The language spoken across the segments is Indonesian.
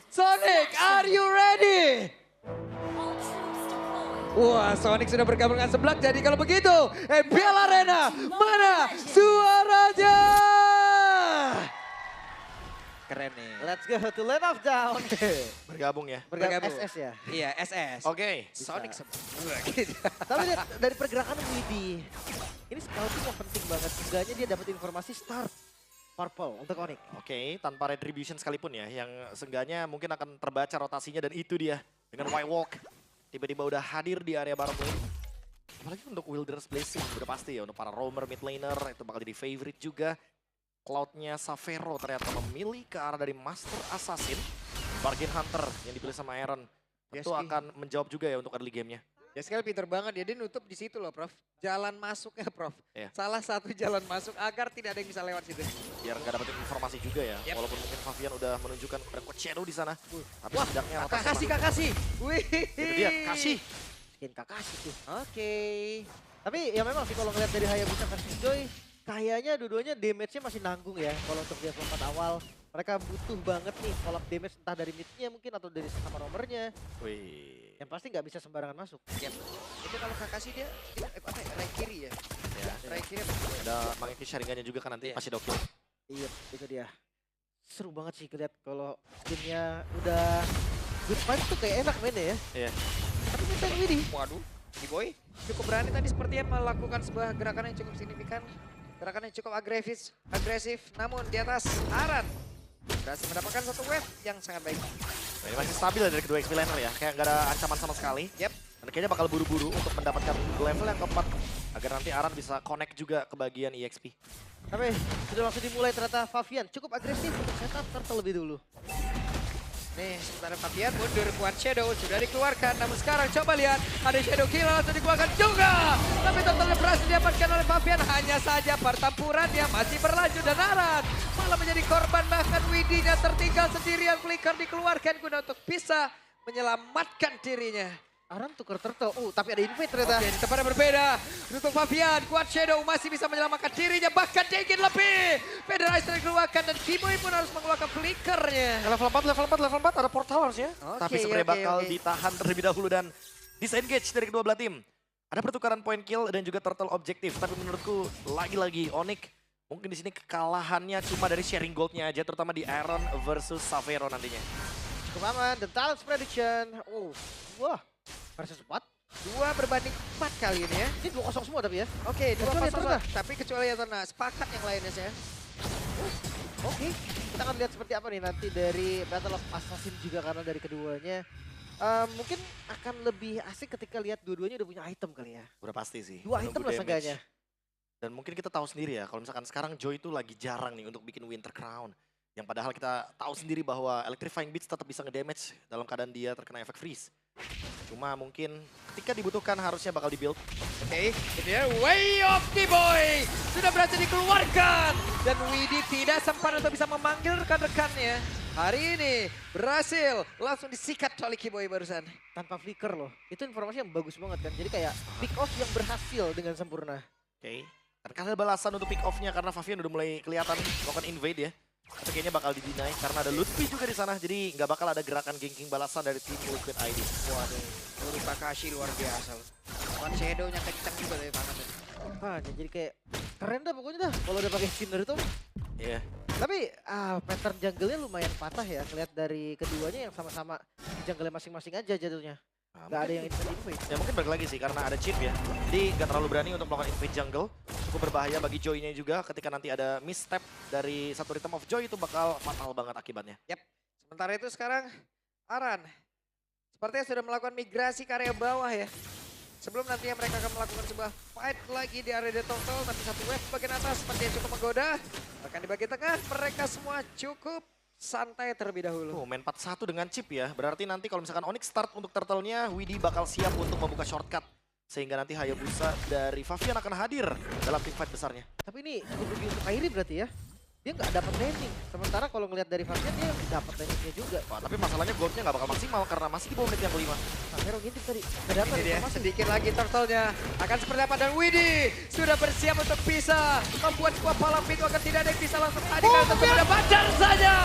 Sonic, are you ready? Wah, Sonic sudah bergabung dengan seblak. Jadi kalau begitu, MPL Arena, mana suaranya? Keren nih. Let's go to Land of Down. Bergabung ya? Bergabung. SS ya? Iya, SS. Oke. Sonic semua. Tapi lihat dari pergerakan Widi, ini scouting yang penting banget. Seenggaknya dia dapat informasi start purple untuk Onyx. Oke, tanpa retribution sekalipun ya, yang seenggaknya mungkin akan terbaca rotasinya dan itu dia. Dengan White Walk, tiba-tiba udah hadir di area bottom lane. Apalagi untuk Wilderness Blessing, udah pasti ya untuk para roamer mid laner, itu bakal jadi favorite juga. Cloud-nya Savero ternyata memilih ke arah dari Master Assassin. Bargain Hunter yang dipilih sama Aaron. Itu akan menjawab juga ya untuk early game-nya. Ya sekali pinter banget ya, dia nutup di situ loh Prof. Jalan masuknya Prof. Iya. Salah satu jalan masuk agar tidak ada yang bisa lewat situ. Biar nggak dapetin informasi juga ya. Yep. Walaupun mungkin Fabian udah menunjukkan ada Coach Shadow di sana. Tapi Wah, setidaknya Kakashi. Wih. Itu dia, kasih. Skin Kakashi tuh. Oke. Tapi ya memang sih kalau ngeliat dari Hayabusa versus Joy, kayaknya dua-duanya damage-nya masih nanggung ya. Kalau untuk dia lompat awal, mereka butuh banget nih follow up damage entah dari mid-nya mungkin atau dari sama roamernya. Wih. Yang pasti nggak bisa sembarangan masuk. Yep. Itu kalau Kakashi dia apa ya, right kiri ya. Ya. Right kiri. Ada Mangeki Sharingannya juga kan nanti pasti dokil. Iya, itu dia. Seru banget sih lihat kalau skinnya udah good fight tuh kayak enak mainnya ya. Iya. Tapi kita yang Widi. Waduh, ini boy cukup berani tadi sepertinya melakukan sebuah gerakan yang cukup signifikan. Gerakan yang cukup agresif, namun di atas Aran berhasil mendapatkan satu wave yang sangat baik. Nah, ini masih stabil ya dari kedua XP laner ya, kayak nggak ada ancaman sama sekali. Yep. Dan kayaknya bakal buru-buru untuk mendapatkan level yang keempat agar nanti Aran bisa connect juga ke bagian EXP. Tapi sudah langsung dimulai ternyata Fabian cukup agresif untuk setup turtle lebih dulu. Nih, sementara Fabian mundur buat Shadow sudah dikeluarkan. Namun sekarang coba lihat, ada Shadow Kill langsung dikeluarkan juga. Tapi totalnya berhasil didapatkan oleh Fabian. Hanya saja pertempurannya masih berlanjut dan Aran malah menjadi korban. Bahkan Widinya tertinggal sendirian. Flicker dikeluarkan guna untuk bisa menyelamatkan dirinya. Aran tuker turtle. Tapi ada invade ternyata. Oke, di tempat yang berbeda. Untuk Fabian, kuat Shadow masih bisa menyelamatkan dirinya. Bahkan Degin lebih. Federizer dikeluarkan dan Kimoy pun harus mengeluarkan flickernya. Level 4 ada portal harusnya. Oke, Tapi sebenarnya bakal oke. ditahan terlebih dahulu dan disengage dari kedua belah tim. Ada pertukaran point kill dan juga turtle objektif. Tapi menurutku lagi-lagi Onyx mungkin di sini kekalahannya cuma dari sharing goldnya aja, terutama di Aaron versus Savero nantinya. Cukup aman. The Talents Prediction. Wah. Versus 4. 2 berbanding 4 kali ini ya. Ini 2-0 semua tapi ya. Oke, 2 Kecuali kosong. Eterna. Tapi kecuali Eterna, sepakat yang lainnya saya. Oke. Kita akan lihat seperti apa nih nanti dari Battle of Assassin juga karena dari keduanya. Mungkin akan lebih asik ketika lihat dua-duanya udah punya item kali ya. Udah pasti sih. 2 item Nunggu lah damage. seenggaknya. Dan mungkin kita tahu sendiri ya, kalau misalkan sekarang Joy itu lagi jarang nih untuk bikin Winter Crown. Yang padahal kita tahu sendiri bahwa Electrifying Beats tetap bisa ngedamage dalam keadaan dia terkena efek freeze. Cuma mungkin ketika dibutuhkan harusnya bakal dibuild. Oke, ini dia Way of Kimoy. Sudah berhasil dikeluarkan. Dan Widi tidak sempat untuk bisa memanggil rekan-rekannya. Hari ini berhasil langsung disikat oleh Kimoy barusan. Tanpa flicker loh. Itu informasi yang bagus banget kan. Jadi kayak pick off yang berhasil dengan sempurna. Oke. Dan karena ada balasan untuk pick off-nya karena Fabian udah mulai kelihatan melakukan invade ya. Tapi kayaknya bakal di-deny karena ada Lutfi juga di sana. Jadi nggak bakal ada gerakan ganking balasan dari tim Liquid ID. Waduh, Guru Kakashi luar biasa loh. One Shadow-nya kencang juga dari tangan. Jadi kayak keren dah pokoknya dah kalau udah pakai spinner itu. Iya. Tapi pattern jungle-nya lumayan patah ya. Lihat dari keduanya yang sama-sama di jungle masing-masing aja jatuhnya. Gak ada yang invade. Ya mungkin balik lagi sih karena ada chip ya. Jadi gak terlalu berani untuk melakukan invade jungle. Cukup berbahaya bagi Joy-nya juga ketika nanti ada misstep dari satu Rhythm of Joy itu bakal fatal banget akibatnya. Yap. Sementara itu sekarang Aran sepertinya sudah melakukan migrasi ke area bawah ya. Sebelum nantinya mereka akan melakukan sebuah fight lagi di area total. Tapi satu wave bagian atas seperti yang cukup menggoda. Bahkan di bagian tengah mereka semua cukup santai terlebih dahulu. Main 4-1 dengan chip ya. Berarti nanti kalau misalkan Onyx start untuk turtle-nya, Widi bakal siap untuk membuka shortcut. Sehingga nanti Hayabusa dari Fabian akan hadir dalam team fight besarnya. Tapi ini cukup rugi untuk Kairi berarti ya. Dia nggak dapat landing. Sementara kalau ngelihat dari Fabian dia dapat landingnya juga. Wah, tapi masalahnya goldnya nggak bakal maksimal karena masih di bawah menit yang kelima. Savero ngintip tadi. Nggak dapat Ini dia informasi. sedikit lagi turtle-nya akan seperti apa dan Widi sudah bersiap untuk bisa membuat kuah palang pintu akan tidak ada yang bisa langsung hadir karena tentu ada Badar saja.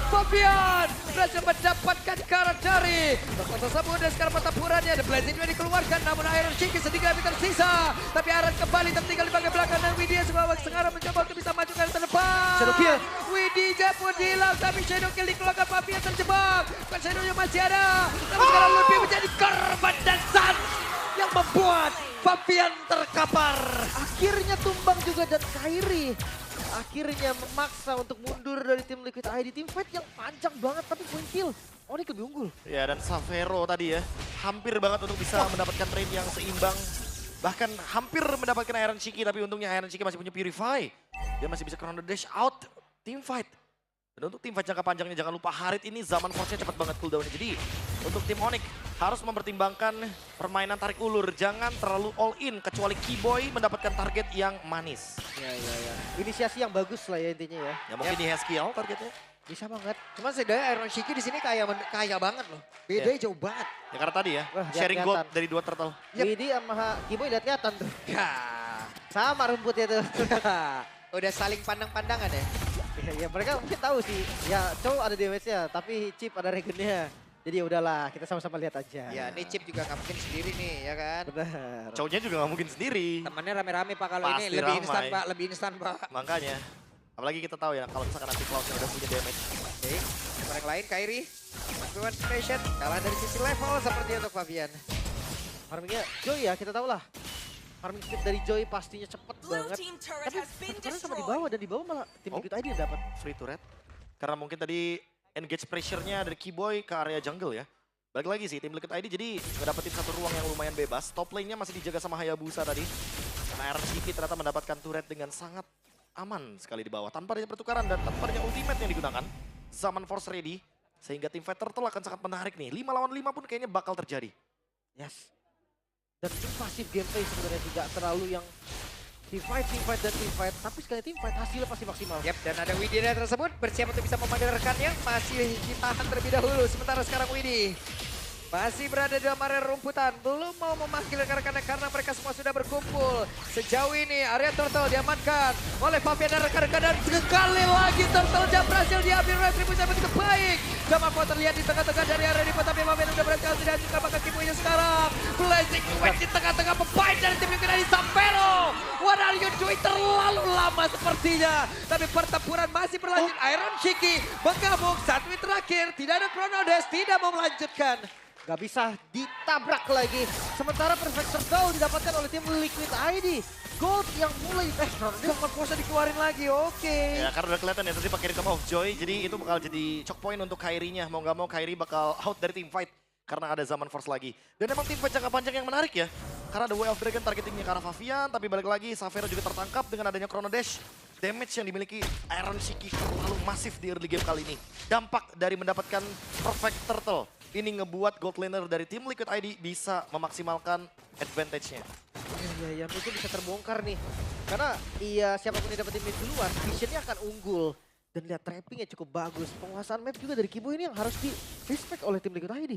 Fabian berhasil mendapatkan karat dari Dr. tersebut dan sekarang pertempurannya ada blazing juga dikeluarkan namun Iron Shiki sedikit lebih tersisa. Tapi Iron kembali tertinggal di bagian belakang dan Widya sekarang mencoba untuk bisa maju ke arah depan. Shadow kill. Widya pun hilang tapi Shadow kill dikeluarkan. Fabian terjebak. Bukan Shadow yang masih ada. Namun sekarang lebih menjadi korban dan Sun yang membuat Fabian terkapar. Akhirnya tumbang juga dan Kairi akhirnya memaksa untuk mundur dari tim Liquid ID. Tim fight yang panjang banget tapi point kill Onyx lebih unggul. Ya dan Savero tadi ya, hampir banget untuk bisa mendapatkan trade yang seimbang. Bahkan hampir mendapatkan Iron Shiki, tapi untungnya Iron Shiki masih punya Purify. Dia masih bisa Chrono Dash out team fight. Dan untuk tim fight jangka panjangnya jangan lupa Harit ini zaman force-nya cepat banget cooldown-nya. Jadi untuk tim Onyx harus mempertimbangkan permainan tarik ulur. Jangan terlalu all in kecuali Keyboy mendapatkan target yang manis. Ya. Inisiasi yang bagus lah ya intinya ya. Ya mungkin di Haskill targetnya. Bisa banget. Cuman setidaknya Iron Shiki di sini kaya banget loh. Bedanya jauh banget. Ya karena tadi ya, Wah, sharing kelihatan. gold dari dua turtle. Widhi sama Kiboy lihat kelihatan tuh. Ya. Sama rumputnya tuh. Udah saling pandang-pandangan ya. Ya mereka mungkin tahu sih. Ya cowok ada damage-nya tapi Chip ada regennya. Jadi ya udahlah kita sama-sama lihat aja. Ya ini Chip juga nggak mungkin sendiri nih ya kan. Benar. Cowoknya juga nggak mungkin sendiri. Temannya rame-rame Pak kalau Pasti ini lebih ramai. instan Pak, lebih instan Pak. Makanya, apalagi kita tahu ya kalau misalkan nanti Cloud-nya udah punya damage. Oke, yang lain Kairi. One Station kalah dari sisi level seperti untuk Fabian. Farmingnya Joy ya kita tahu lah. Farming speed dari Joy pastinya cepet Blue banget. team turret Tapi has been pertukaran sama di destroyed. bawah dan di bawah malah tim Oh. Liquid ID yang dapat. Free turret. Karena mungkin tadi engage pressure-nya dari Keyboy ke area jungle ya. Balik lagi sih tim Liquid ID jadi ngedapetin satu ruang yang lumayan bebas. Top lane-nya masih dijaga sama Hayabusa tadi. Karena RCP ternyata mendapatkan turret dengan sangat aman sekali di bawah. Tanpa adanya pertukaran dan tanpa adanya ultimate yang digunakan. Zaman Force ready. Sehingga tim Fight Turtle akan sangat menarik nih. 5 lawan 5 pun kayaknya bakal terjadi. Yes. Dan pasif gameplay sebenarnya tidak terlalu yang team fight dan team fight. Tapi sekali team fight hasilnya pasti maksimal. Yap, dan ada Widya tersebut bersiap untuk bisa memanggil rekannya. Masih ditahan terlebih dahulu. Sementara sekarang Widya masih berada di dalam area rumputan. Belum mau memanggil rekan-rekannya karena mereka semua sudah berkumpul. Sejauh ini area Turtle diamankan oleh Fabian dan rekan-rekan. Dan sekali lagi Turtle jam berhasil diambil retribusi yang begitu baik. Jamarco terlihat di tengah-tengah dari area ini. Tapi Fabian sudah berhasil tidak suka bakal Kiboynya sekarang. Blazing Wave di tengah-tengah pemain dari tim Liquid ID Savero. What are you doing? Terlalu lama sepertinya. Tapi pertempuran masih berlanjut. Iron Shiki menggabung 1 menit terakhir. Tidak ada Chrono Dash, tidak mau melanjutkan. Gak bisa ditabrak lagi. Sementara Perfect Circle didapatkan oleh tim Liquid ID. Gold yang mulai Jangan puasa dikeluarin lagi, oke. Ya karena udah kelihatan ya tadi pakai Rhythm of Joy. Jadi itu bakal jadi choke point untuk Kairi-nya. Mau nggak mau Kairi bakal out dari team fight. Karena ada zaman force lagi. Dan emang tim fight jangka panjang yang menarik ya. Karena ada Way of Dragon targetingnya ke arah Fabian. Tapi balik lagi Savero juga tertangkap dengan adanya Chrono Dash. Damage yang dimiliki Iron Shiki terlalu masif di early game kali ini. Dampak dari mendapatkan Perfect Turtle. Ini ngebuat gold laner dari tim Liquid ID bisa memaksimalkan advantage-nya. ya mungkin bisa terbongkar nih. Karena iya siapapun yang dapetin mid duluan, visionnya akan unggul. Dan lihat trappingnya cukup bagus. Penguasaan map juga dari Kiboy ini yang harus di respect oleh tim Liquid ID.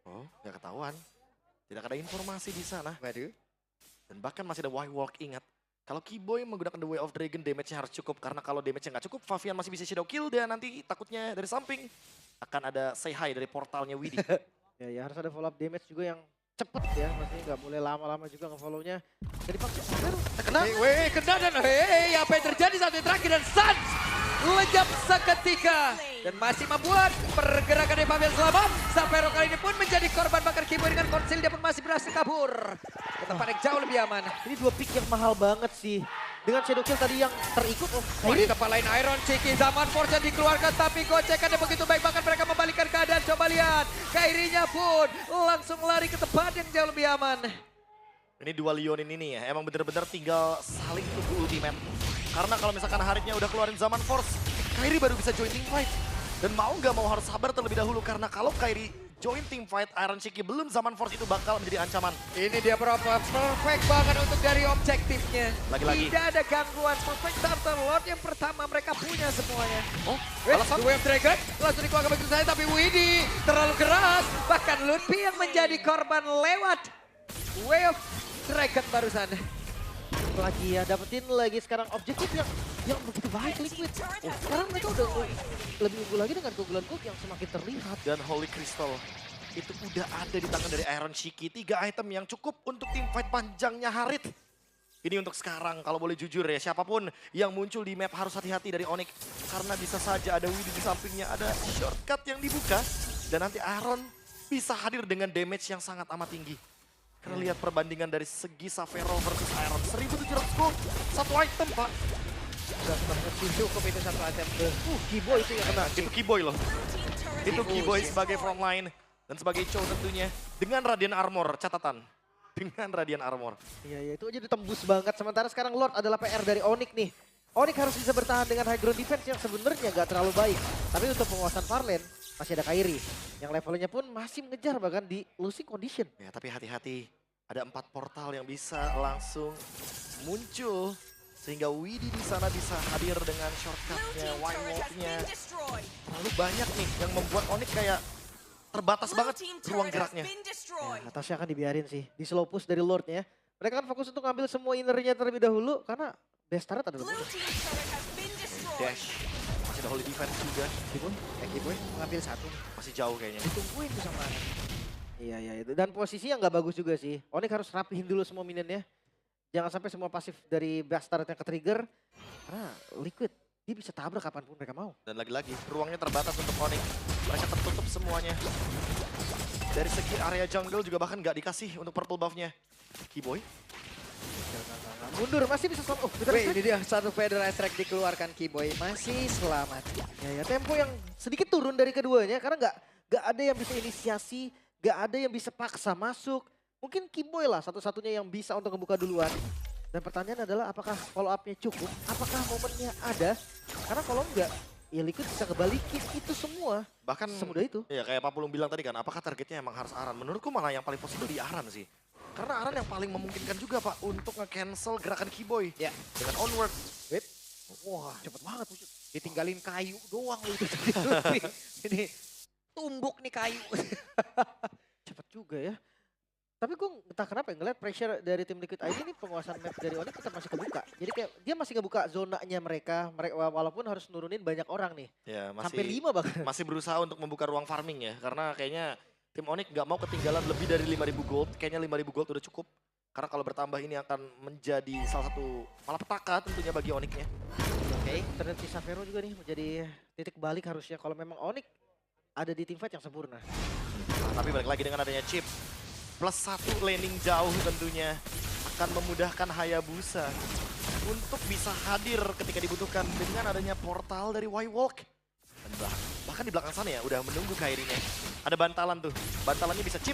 Oh, nggak ketahuan. Tidak ada informasi di sana. Waduh. Dan bahkan masih ada White Walk, ingat. Kalau Keyboy menggunakan The Way of Dragon, damage-nya harus cukup. Karena kalau damage-nya nggak cukup, Fabian masih bisa shadow kill. Dan nanti takutnya dari samping akan ada say hi dari portalnya Widhi. Ya harus ada follow up damage juga yang cepet ya. Maksudnya nggak boleh lama-lama juga nge-follow-nya. Jadi paksa Savero terkena. Kena dan apa yang terjadi saat ini terakhir dan Suns lejap seketika. Dan masih membuat pergerakan dari Fabian selamat. Savero kali ini pun menjadi korban bakar Kiboy dengan konsil. Dia pun masih berhasil kabur. Ke tempat yang jauh lebih aman. Ini 2 pick yang mahal banget sih. Dengan shadow kill tadi yang terikut. Oh, di tempat lain Iron Shiki, zaman force dikeluarkan tapi gocekannya begitu baik. Bahkan mereka membalikkan keadaan. Coba lihat, Kairinya pun langsung lari ke tempat yang jauh lebih aman. Ini dua Leonin ini ya, emang bener-bener tinggal saling tunggu ultimate. Karena kalau misalkan Haritnya udah keluarin zaman force, Kairi baru bisa join team fight. Dan mau nggak mau harus sabar terlebih dahulu karena kalau Kairi join team fight, Iron Shiki belum zaman force itu bakal menjadi ancaman. Ini dia perfect banget untuk dari objektifnya. Lagi-lagi. Tidak ada gangguan. Perfect starter Lord yang pertama mereka punya semuanya. Oh, The Way of Dragon langsung dikeluarkan begitu saja tapi Widhi terlalu keras. Bahkan Lutfi yang menjadi korban lewat Way of Dragon barusan. lagi ya, dapetin lagi sekarang objektif yang begitu baik Liquid. Sekarang mereka udah lebih unggul lagi dengan keunggulan Cook yang semakin terlihat. Dan Holy Crystal itu udah ada di tangan dari Iron Shiki. 3 item yang cukup untuk tim fight panjangnya Harit. Ini untuk sekarang, kalau boleh jujur ya, siapapun yang muncul di map harus hati-hati dari Onyx. Karena bisa saja ada Widy di sampingnya, ada shortcut yang dibuka. Dan nanti Aaron bisa hadir dengan damage yang sangat amat tinggi. Karena lihat perbandingan dari segi Savero versus Aaron. 1700 gold, satu item pak. Udah banget sih, cukup itu satu item. Kiboy itu yang kena. Itu Kiboy loh. Itu Kiboy sebagai frontline. Dan sebagai Chow tentunya. Dengan Radiant Armor, catatan. Dengan Radiant Armor. Iya, itu aja ditembus banget. Sementara sekarang Lord adalah PR dari Onyx nih. Onyx harus bisa bertahan dengan high ground defense yang sebenarnya gak terlalu baik. Tapi untuk penguasaan Farlane, masih ada Kairi. Yang levelnya pun masih mengejar bahkan di losing condition. Ya, tapi hati-hati. Ada 4 portal yang bisa langsung muncul. Sehingga Widy di sana bisa hadir dengan shortcutnya, wild walk-nya. Terlalu banyak nih yang membuat Onyx kayak terbatas banget ruang geraknya. Ya, atasnya akan dibiarin sih. Di slow push dari Lordnya. Mereka kan fokus untuk ngambil semua innernya terlebih dahulu. Karena best turret adalah musuh. Dash. Masih ada Holy Defense juga. Kiboy ngambil satu. Masih jauh kayaknya. Ditungguin tuh sama Anak. Iya, itu. Dan posisi yang gak bagus juga sih. Onyx harus rapihin dulu semua minionnya. Jangan sampai semua pasif dari best turretnya ke-trigger. Karena Liquid, dia bisa tabrak kapanpun mereka mau. Dan lagi-lagi ruangnya terbatas untuk Onyx. Mereka tertutup semuanya. Dari segi area jungle juga bahkan nggak dikasih untuk purple buff-nya. Kiboy. Mundur, masih bisa selamat. Oh, Wih, ini dia satu Feather Strike dikeluarkan Kiboy. Masih selamat. Ya, tempo yang sedikit turun dari keduanya. Karena nggak ada yang bisa inisiasi. Gak ada yang bisa paksa masuk. Mungkin Kiboy lah satu-satunya yang bisa untuk membuka duluan. Dan pertanyaan adalah apakah follow up-nya cukup? Apakah momennya ada? Karena kalau enggak, ya Liquid bisa kebalikin itu semua. Bahkan semudah itu. Ya kayak Pak Pulung bilang tadi kan, apakah targetnya emang harus Aran? Menurutku malah yang paling possible di Aran sih. Karena Aran yang paling memungkinkan juga Pak untuk nge-cancel gerakan Kiboy. Ya. Dengan onward. Wait. Wah, cepet banget. Ditinggalin kayu doang lu itu. Ini tumbuk nih kayu. Cepet juga ya. Tapi gue entah kenapa ya, ngeliat pressure dari tim Liquid ID ini penguasaan map dari Onyx tetap masih kebuka. Jadi kayak dia masih ngebuka zonanya mereka walaupun harus nurunin banyak orang nih. Ya, Sampai 5 bahkan. Masih berusaha untuk membuka ruang farming ya. Karena kayaknya tim Onyx nggak mau ketinggalan lebih dari 5.000 gold. Kayaknya 5.000 gold udah cukup. Karena kalau bertambah ini akan menjadi salah satu malapetaka tentunya bagi Onyx-nya. Oke, ternyata Savero juga nih menjadi titik balik harusnya kalau memang Onyx ada di teamfight yang sempurna. Nah, tapi balik lagi dengan adanya chip. Plus 1 laning jauh tentunya akan memudahkan Hayabusa untuk bisa hadir ketika dibutuhkan dengan adanya portal dari Y-Walk. Dan bahkan di belakang sana ya udah menunggu Kairinya. Ada bantalan tuh, bantalannya bisa chip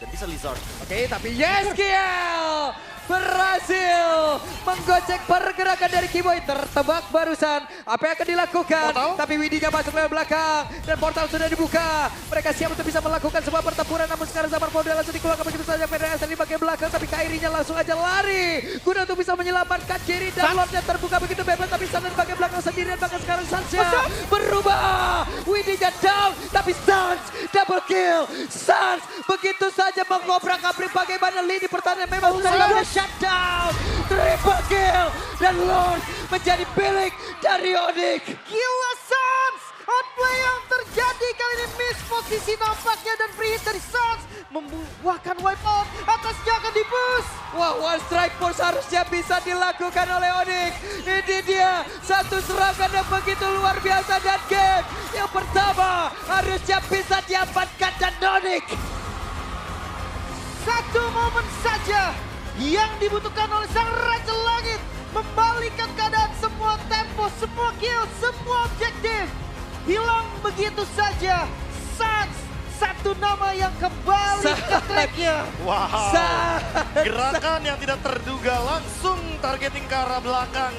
dan bisa Lizard. Oke, tapi Yeskiel berhasil menggocek pergerakan dari Kiboy. Tertebak barusan. Apa yang akan dilakukan? Portal? Tapi Widinya masuk dari belakang. Dan portal sudah dibuka. Mereka siap untuk bisa melakukan sebuah pertempuran. Namun sekarang Zamar Powder langsung dikeluarkan begitu saja. Federasi di bagian belakang. Tapi Kairinya langsung aja lari. Guna untuk bisa menyelamatkan kiri. Dan Lordnya terbuka begitu bebas. Tapi Sun di bagian belakang sendirian. Bahkan sekarang Sunsnya berubah. Widinya down. Tapi Suns double kill. Suns begitu saja mengobrak-abrik bagaimana lini pertahanan. Memang sudah shutdown, triple kill, dan Lord menjadi milik dari Onyx. Gila Suns! Outplay yang terjadi kali ini miss posisi nampaknya dan free hit dari Suns membuahkan wipe out, atasnya akan di-boost. Wah, one strike force harusnya bisa dilakukan oleh Onyx. Ini dia satu serangan yang begitu luar biasa dan game yang pertama harusnya bisa diamankan dan Onyx. Satu momen saja yang dibutuhkan oleh sang Raja Langit. Membalikan keadaan semua tempo, semua kill, semua objektif. Hilang begitu saja. Suns, satu nama yang kembali ke tracknya. Wow, gerakan yang tidak terduga langsung targeting ke arah belakang.